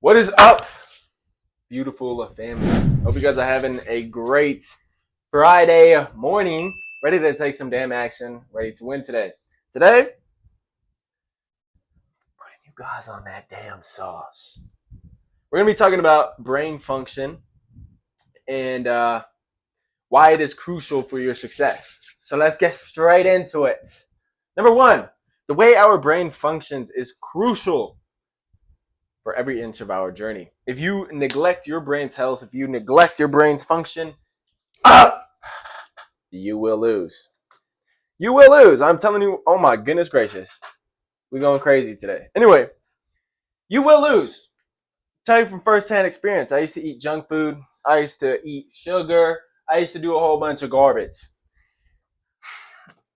What is up, beautiful family? Hope you guys are having a great Friday morning, ready to take some damn action, ready to win today. Today, putting you guys on that damn sauce. We're going to be talking about brain function and why it is crucial for your success. So let's get straight into it. Number one, the way our brain functions is crucial for every inch of our journey. If you neglect your brain's health, if you neglect your brain's function, you will lose. You will lose. I'm telling you, oh my goodness gracious. We're going crazy today. Anyway, you will lose. I'll tell you from firsthand experience. I used to eat junk food. I used to eat sugar. I used to do a whole bunch of garbage.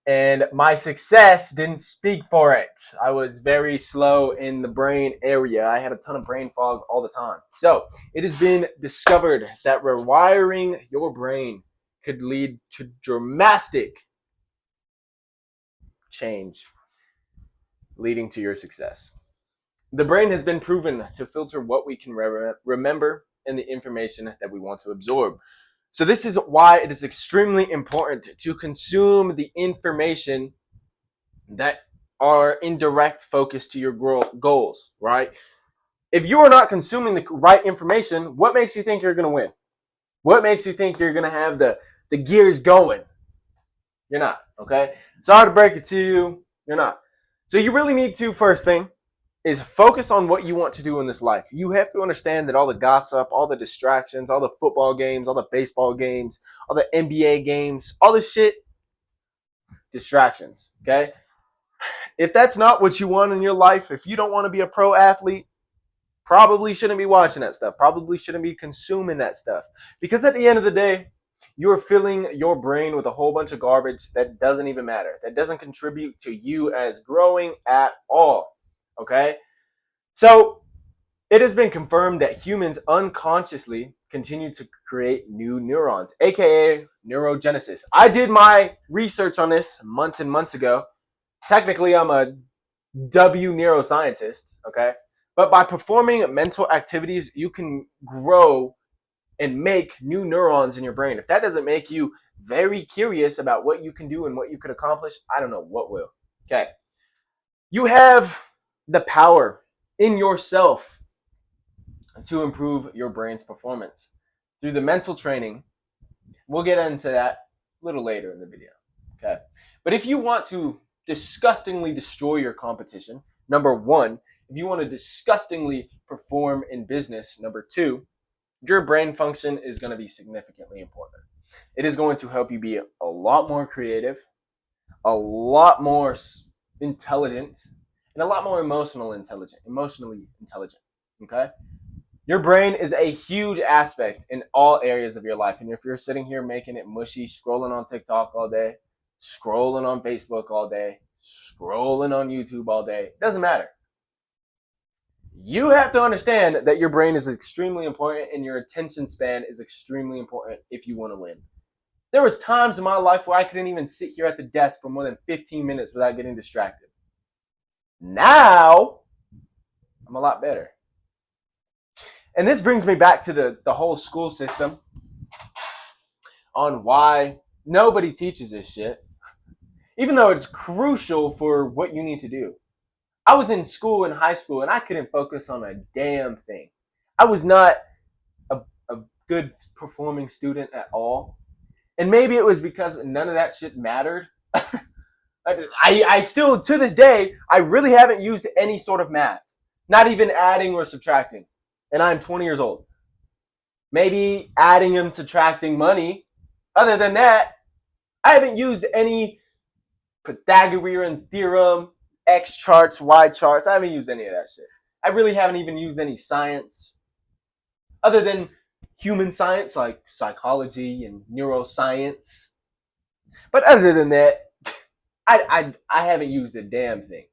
And my success didn't speak for it. I was very slow in the brain area. I had a ton of brain fog all the time. So it has been discovered that rewiring your brain could lead to dramatic change, leading to your success. The brain has been proven to filter what we can remember and the information that we want to absorb. So this is why it is extremely important to consume the information that are in direct focus to your goals, right? If you are not consuming the right information, what makes you think you're going to win? What makes you think you're going to have the gears going? You're not, okay? Sorry to break it to you, you're not. So you really need to, first thing, is focus on what you want to do in this life. You have to understand that all the gossip, all the distractions, all the football games, all the baseball games, all the NBA games, all this shit, distractions, okay? If that's not what you want in your life, if you don't want to be a pro athlete, probably shouldn't be watching that stuff. Probably shouldn't be consuming that stuff. Because at the end of the day, you're filling your brain with a whole bunch of garbage that doesn't even matter, that doesn't contribute to you as growing at all. Okay? So it has been confirmed that humans unconsciously continue to create new neurons, aka neurogenesis. I did my research on this months and months ago. Technically, I'm a W neuroscientist, okay? But by performing mental activities, you can grow and make new neurons in your brain. If that doesn't make you very curious about what you can do and what you could accomplish, I don't know what will. Okay. You have the power in yourself to improve your brain's performance through the mental training. We'll get into that a little later in the video. Okay. But if you want to disgustingly destroy your competition, number one, if you want to disgustingly perform in business, number two, your brain function is going to be significantly important. It is going to help you be a lot more creative, a lot more intelligent, and a lot more emotionally intelligent. Okay? Your brain is a huge aspect in all areas of your life. And if you're sitting here making it mushy, scrolling on TikTok all day, scrolling on Facebook all day, scrolling on YouTube all day, it doesn't matter. You have to understand that your brain is extremely important and your attention span is extremely important if you want to win. There was times in my life where I couldn't even sit here at the desk for more than 15 minutes without getting distracted. Now, I'm a lot better. And this brings me back to the whole school system on why nobody teaches this shit, even though it's crucial for what you need to do. I was in school in high school and I couldn't focus on a damn thing. I was not a good performing student at all. And maybe it was because none of that shit mattered. I still, to this day, I really haven't used any sort of math. Not even adding or subtracting. And I'm 20 years old. Maybe adding and subtracting money. Other than that, I haven't used any Pythagorean theorem, X charts, Y charts. I haven't used any of that shit. I really haven't even used any science other than human science like psychology and neuroscience. But other than that, I haven't used a damn thing.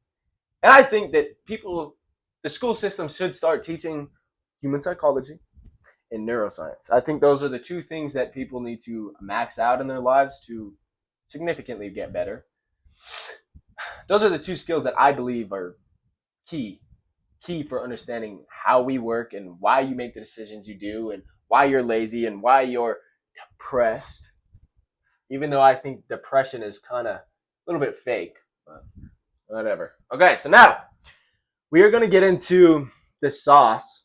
And I think that the school system should start teaching human psychology and neuroscience. I think those are the two things that people need to max out in their lives to significantly get better. Those are the two skills that I believe are key key for understanding how we work and why you make the decisions you do and why you're lazy and why you're depressed. Even though I think depression is kind of a little bit fake, but whatever. Okay, so now we are going to get into the sauce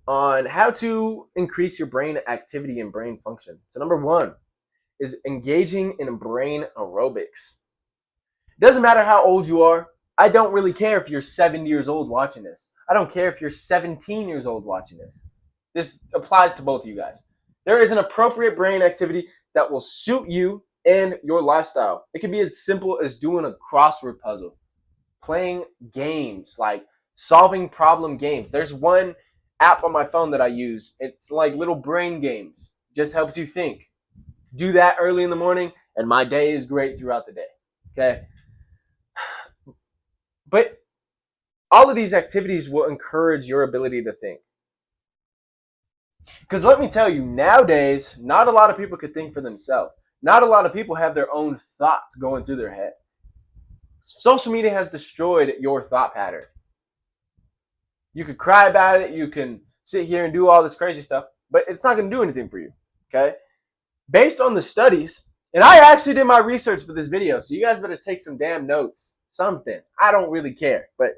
on how to increase your brain activity and brain function. So number one is engaging in brain aerobics. It doesn't matter how old you are. I don't really care if you're 70 years old watching this. I don't care if you're 17 years old watching this. This applies to both of you guys. There is an appropriate brain activity that will suit you and your lifestyle. It can be as simple as doing a crossword puzzle, playing games, like solving problem games. There's one app on my phone that I use. It's like little brain games. Just helps you think. Do that early in the morning, and my day is great throughout the day. Okay? But all of these activities will encourage your ability to think. Because let me tell you, nowadays, not a lot of people could think for themselves. Not a lot of people have their own thoughts going through their head. Social media has destroyed your thought pattern. You could cry about it. You can sit here and do all this crazy stuff, but it's not going to do anything for you. Okay? Based on the studies, and I actually did my research for this video, so you guys better take some damn notes. Something. I don't really care, but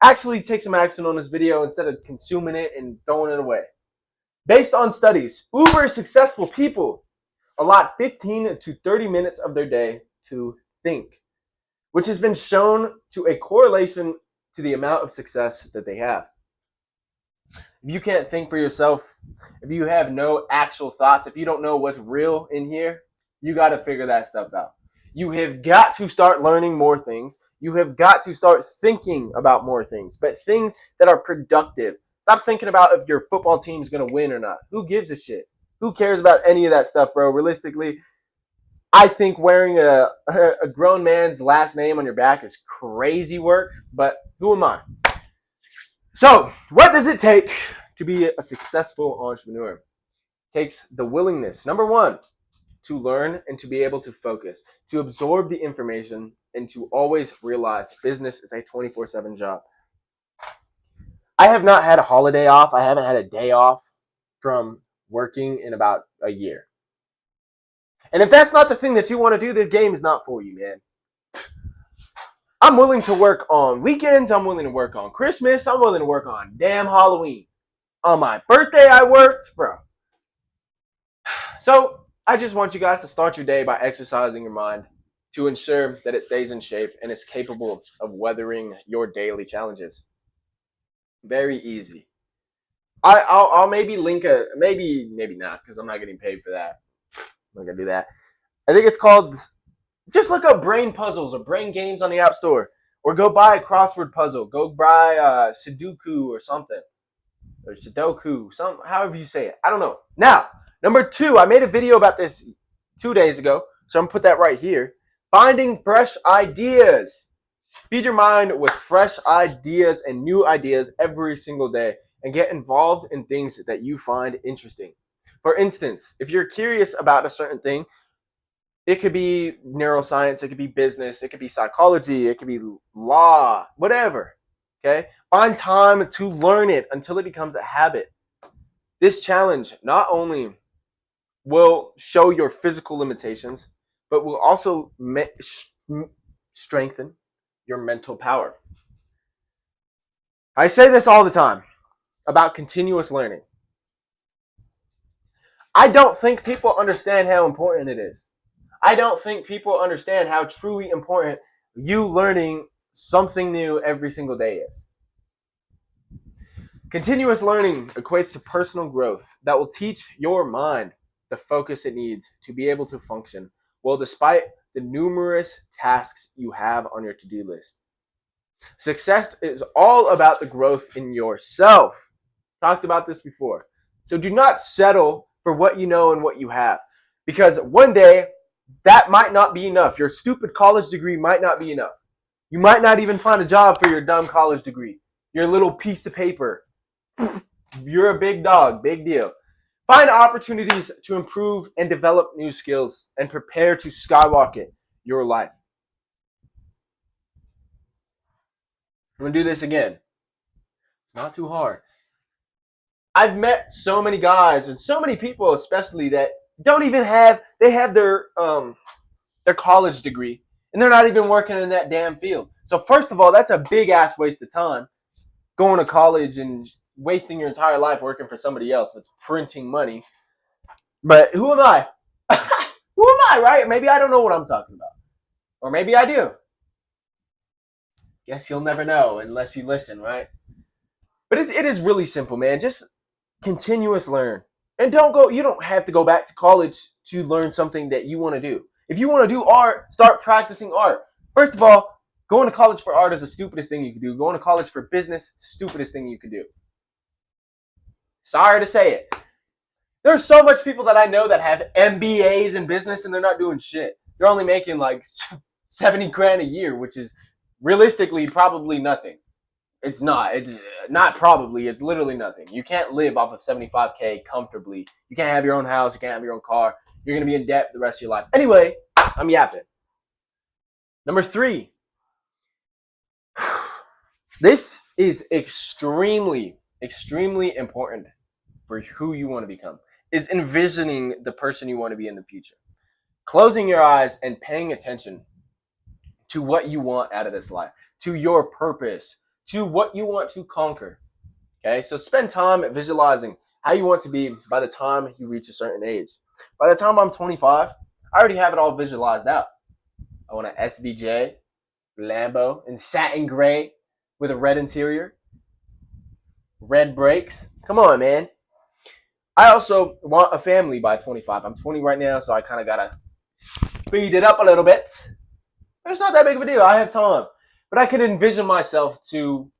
actually take some action on this video instead of consuming it and throwing it away. Based on studies, uber successful people allot 15 to 30 minutes of their day to think, which has been shown to a correlation to the amount of success that they have. If you can't think for yourself, if you have no actual thoughts, if you don't know what's real in here, you got to figure that stuff out. You have got to start learning more things. You have got to start thinking about more things, but things that are productive. Stop thinking about if your football team is going to win or not. Who gives a shit? Who cares about any of that stuff, bro? Realistically, I think wearing a grown man's last name on your back is crazy work, but who am I? So, what does it take to be a successful entrepreneur? It takes the willingness, number one, to learn and to be able to focus, to absorb the information, and to always realize business is a 24/7 job. I have not had a holiday off. I haven't had a day off from working in about a year. And if that's not the thing that you want to do, this game is not for you, man. I'm willing to work on weekends. I'm willing to work on Christmas. I'm willing to work on damn Halloween. On my birthday, I worked, bro. So I just want you guys to start your day by exercising your mind to ensure that it stays in shape and is capable of weathering your daily challenges. Very easy. I'll maybe link maybe not, because I'm not getting paid for that. I'm not gonna do that. I think it's called, just look up brain puzzles or brain games on the App Store, or go buy a crossword puzzle. Go buy Sudoku or something, or Sudoku, however you say it. I don't know. Now, number two, I made a video about this 2 days ago, so I'm gonna put that right here. Finding fresh ideas. Feed your mind with fresh ideas and new ideas every single day, and get involved in things that you find interesting. For instance, if you're curious about a certain thing, it could be neuroscience, it could be business, it could be psychology, it could be law, whatever. Okay? Find time to learn it until it becomes a habit. This challenge not only will show your physical limitations, but will also strengthen your mental power. I say this all the time about continuous learning. I don't think people understand how important it is. I don't think people understand how truly important you learning something new every single day is. Continuous learning equates to personal growth that will teach your mind the focus it needs to be able to function well despite the numerous tasks you have on your to-do list. Success is all about the growth in yourself. Talked about this before. So do not settle for what you know and what you have, because one day that might not be enough. Your stupid college degree might not be enough. You might not even find a job for your dumb college degree, your little piece of paper. You're a big dog, big deal. Find opportunities to improve and develop new skills and prepare to skyrocket your life. I'm going to do this again. It's not too hard. I've met so many guys and so many people, especially that don't even have. They have their college degree, and they're not even working in that damn field. So first of all, that's a big ass waste of time going to college and wasting your entire life working for somebody else that's printing money. But who am I? Who am I, right? Maybe I don't know what I'm talking about, or maybe I do. Guess you'll never know unless you listen, right? But it is really simple, man. Just continuous learn. And you don't have to go back to college to learn something that you want to do. If you want to do art, start practicing art. First of all, going to college for art is the stupidest thing you can do. Going to college for business, stupidest thing you can do. Sorry to say it. There's so much people that I know that have MBAs in business and they're not doing shit. They're only making like 70 grand a year, which is realistically probably nothing. It's not. It's not probably. It's literally nothing. You can't live off of 75K comfortably. You can't have your own house. You can't have your own car. You're going to be in debt the rest of your life. Anyway, I'm yapping. Number 3. This is extremely, extremely important for who you want to become, is envisioning the person you want to be in the future. Closing your eyes and paying attention to what you want out of this life, to your purpose, to what you want to conquer. Okay, so spend time visualizing how you want to be by the time you reach a certain age. By the time I'm 25, I already have it all visualized out. I want an SVJ, Lambo, in satin gray with a red interior, red brakes. Come on, man. I also want a family by 25. I'm 20 right now, so I kind of got to speed it up a little bit. But it's not that big of a deal. I have time. But I can envision myself to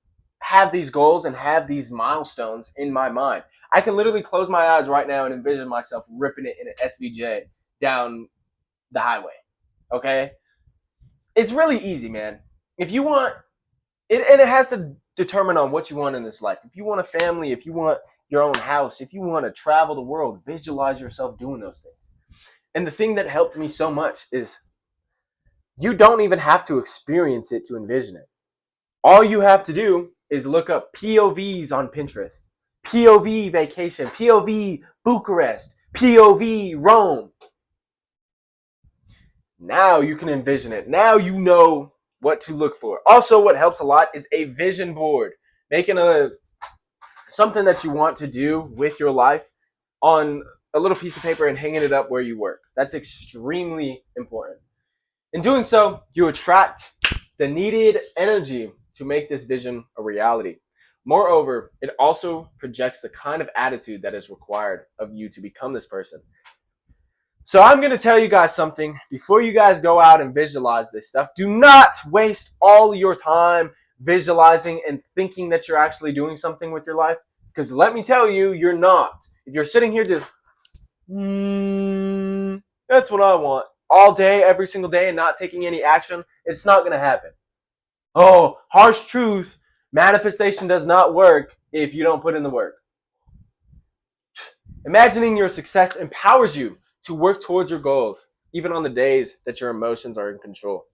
have these goals and have these milestones in my mind. I can literally close my eyes right now and envision myself ripping it in an SVJ down the highway. Okay? It's really easy, man. If you want it, and it has to determine on what you want in this life. If you want a family, if you want your own house, if you want to travel the world, visualize yourself doing those things. And the thing that helped me so much is you don't even have to experience it to envision it. All you have to do is look up POVs on Pinterest. POV vacation, POV Bucharest, POV Rome. Now you can envision it. Now you know what to look for. Also, what helps a lot is a vision board. Making something that you want to do with your life on a little piece of paper and hanging it up where you work. That's extremely important. In doing so, you attract the needed energy to make this vision a reality. Moreover, it also projects the kind of attitude that is required of you to become this person. So I'm going to tell you guys something. Before you guys go out and visualize this stuff, do not waste all your time visualizing and thinking that you're actually doing something with your life. Because let me tell you, you're not. If you're sitting here just, that's what I want, all day, every single day, and not taking any action, it's not going to happen. Oh, harsh truth. Manifestation does not work if you don't put in the work. Imagining your success empowers you to work towards your goals, even on the days that your emotions are in control.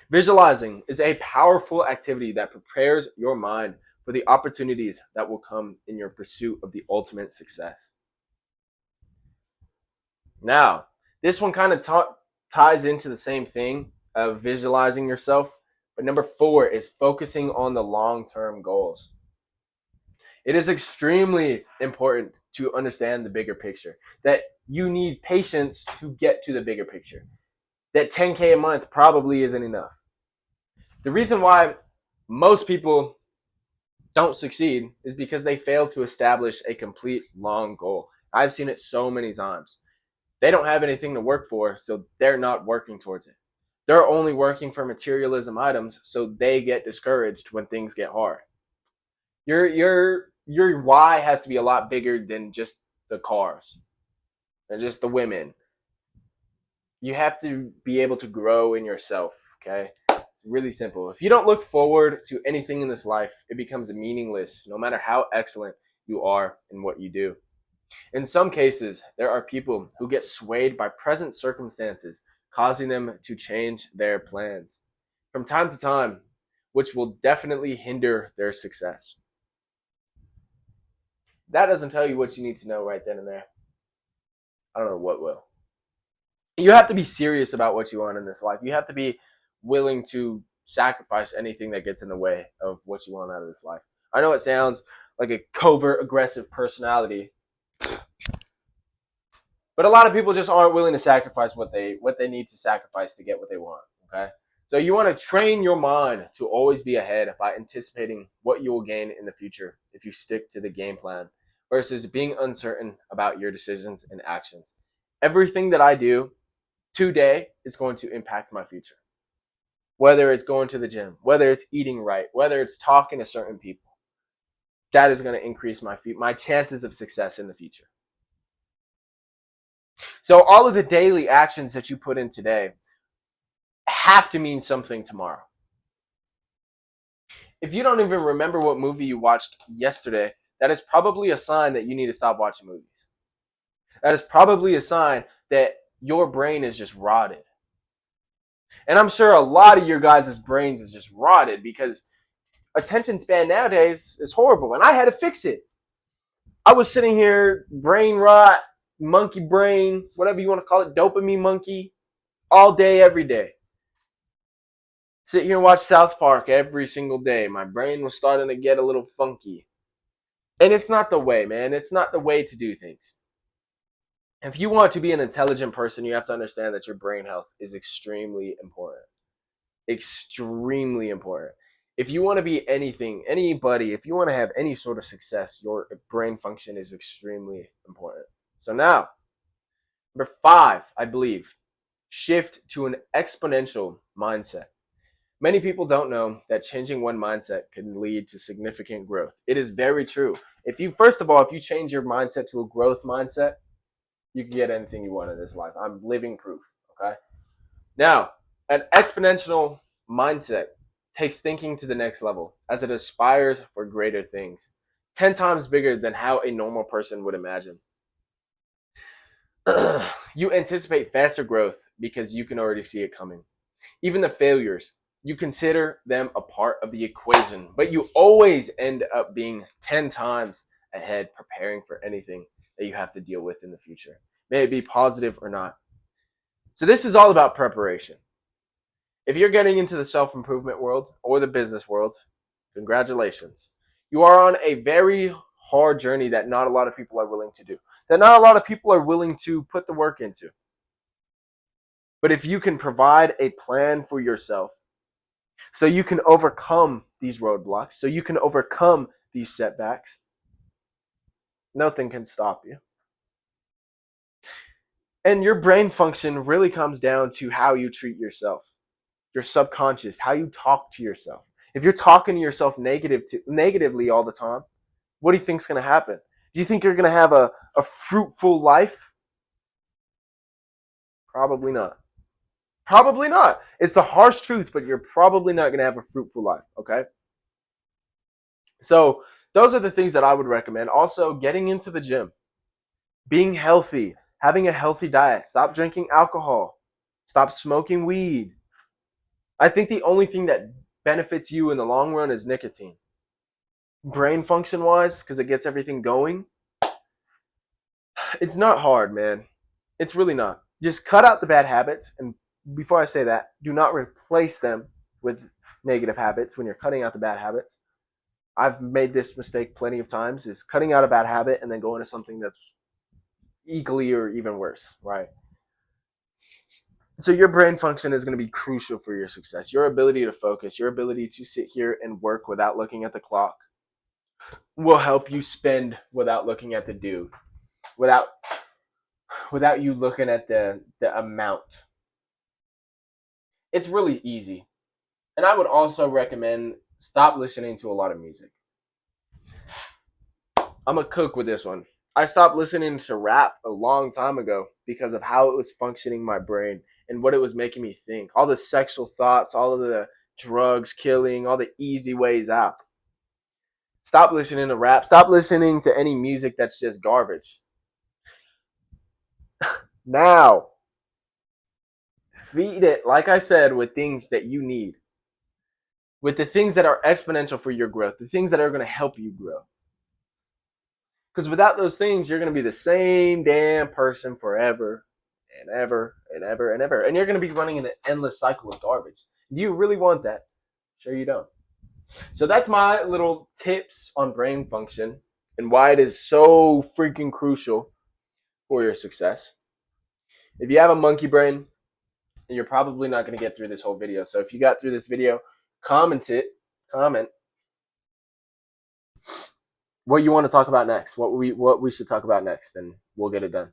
Visualizing is a powerful activity that prepares your mind for the opportunities that will come in your pursuit of the ultimate success. Now, this one kind of ties into the same thing of visualizing yourself, but number 4 is focusing on the long-term goals. It is extremely important to understand the bigger picture, that you need patience to get to the bigger picture, that 10K a month probably isn't enough. The reason why most people don't succeed is because they fail to establish a complete long goal. I've seen it so many times. They don't have anything to work for, so they're not working towards it. They're only working for materialism items, so they get discouraged when things get hard. Your why has to be a lot bigger than just the cars and just the women. You have to be able to grow in yourself, okay? It's really simple. If you don't look forward to anything in this life, it becomes meaningless, no matter how excellent you are in what you do. In some cases, there are people who get swayed by present circumstances, causing them to change their plans. From time to time, which will definitely hinder their success. That doesn't tell you what you need to know right then and there. I don't know what will. You have to be serious about what you want in this life. You have to be willing to sacrifice anything that gets in the way of what you want out of this life. I know it sounds like a covert, aggressive personality, but a lot of people just aren't willing to sacrifice what they need to sacrifice to get what they want. Okay, so you want to train your mind to always be ahead by anticipating what you will gain in the future if you stick to the game plan, versus being uncertain about your decisions and actions. Everything that I do today is going to impact my future. Whether it's going to the gym, whether it's eating right, whether it's talking to certain people, that is going to increase my chances of success in the future. So all of the daily actions that you put in today have to mean something tomorrow. If you don't even remember what movie you watched yesterday, that is probably a sign that you need to stop watching movies. That is probably a sign that your brain is just rotted. And I'm sure a lot of your guys' brains is just rotted because attention span nowadays is horrible. And I had to fix it. I was sitting here, brain rot, monkey brain, whatever you want to call it, dopamine monkey, all day, every day. Sit here and watch South Park every single day. My brain was starting to get a little funky. And it's not the way, man. It's not the way to do things. If you want to be an intelligent person, you have to understand that your brain health is extremely important. Extremely important. If you want to be anything, anybody, if you want to have any sort of success, your brain function is extremely important. So now, number 5, I believe, shift to an exponential mindset. Many people don't know that changing one mindset can lead to significant growth. It is very true. If you change your mindset to a growth mindset, you can get anything you want in this life. I'm living proof. Okay. Now, an exponential mindset takes thinking to the next level as it aspires for greater things, 10 times bigger than how a normal person would imagine. You anticipate faster growth because you can already see it coming. Even the failures, you consider them a part of the equation, but you always end up being 10 times ahead preparing for anything that you have to deal with in the future, may it be positive or not. So this is all about preparation. If you're getting into the self-improvement world or the business world, congratulations. You are on a very hard journey that not a lot of people are willing to do, that not a lot of people are willing to put the work into. But if you can provide a plan for yourself so you can overcome these roadblocks, so you can overcome these setbacks, nothing can stop you. And your brain function really comes down to how you treat yourself, your subconscious, how you talk to yourself. If you're talking to yourself negatively all the time, what do you think is going to happen? Do you think you're going to have a fruitful life? Probably not. Probably not. It's a harsh truth, but you're probably not going to have a fruitful life, okay? So those are the things that I would recommend. Also, getting into the gym, being healthy, having a healthy diet, stop drinking alcohol, stop smoking weed. I think the only thing that benefits you in the long run is nicotine. Brain function wise, because it gets everything going, it's not hard, man. It's really not. Just cut out the bad habits. And before I say that, do not replace them with negative habits when you're cutting out the bad habits. I've made this mistake plenty of times, is cutting out a bad habit and then going to something that's equally or even worse, right? So your brain function is going to be crucial for your success. Your ability to focus, your ability to sit here and work without looking at the clock will help you spend without looking at the due, without you looking at the amount. It's really easy. And I would also recommend stop listening to a lot of music. I'm a cook with this one. I stopped listening to rap a long time ago because of how it was functioning my brain and what it was making me think. All the sexual thoughts, all of the drugs, killing, all the easy ways out. Stop listening to rap. Stop listening to any music that's just garbage. Now, feed it, like I said, with things that you need. with the things that are exponential for your growth, the things that are going to help you grow. Because without those things, you're going to be the same damn person forever and ever and ever and ever. And you're going to be running in an endless cycle of garbage. Do you really want that? Sure you don't. So that's my little tips on brain function and why it is so freaking crucial for your success. If you have a monkey brain, you're probably not going to get through this whole video. So if you got through this video, comment what you want to talk about next, what we should talk about next, and we'll get it done.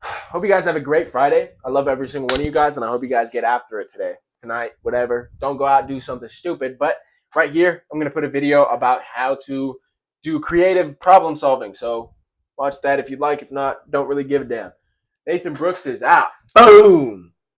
Hope you guys have a great Friday. I love every single one of you guys, and I hope you guys get after it today, tonight, whatever. Don't go out and do something stupid, but right here, I'm going to put a video about how to do creative problem solving. So watch that if you'd like. If not, don't really give a damn. Nathan Brooks is out. Boom!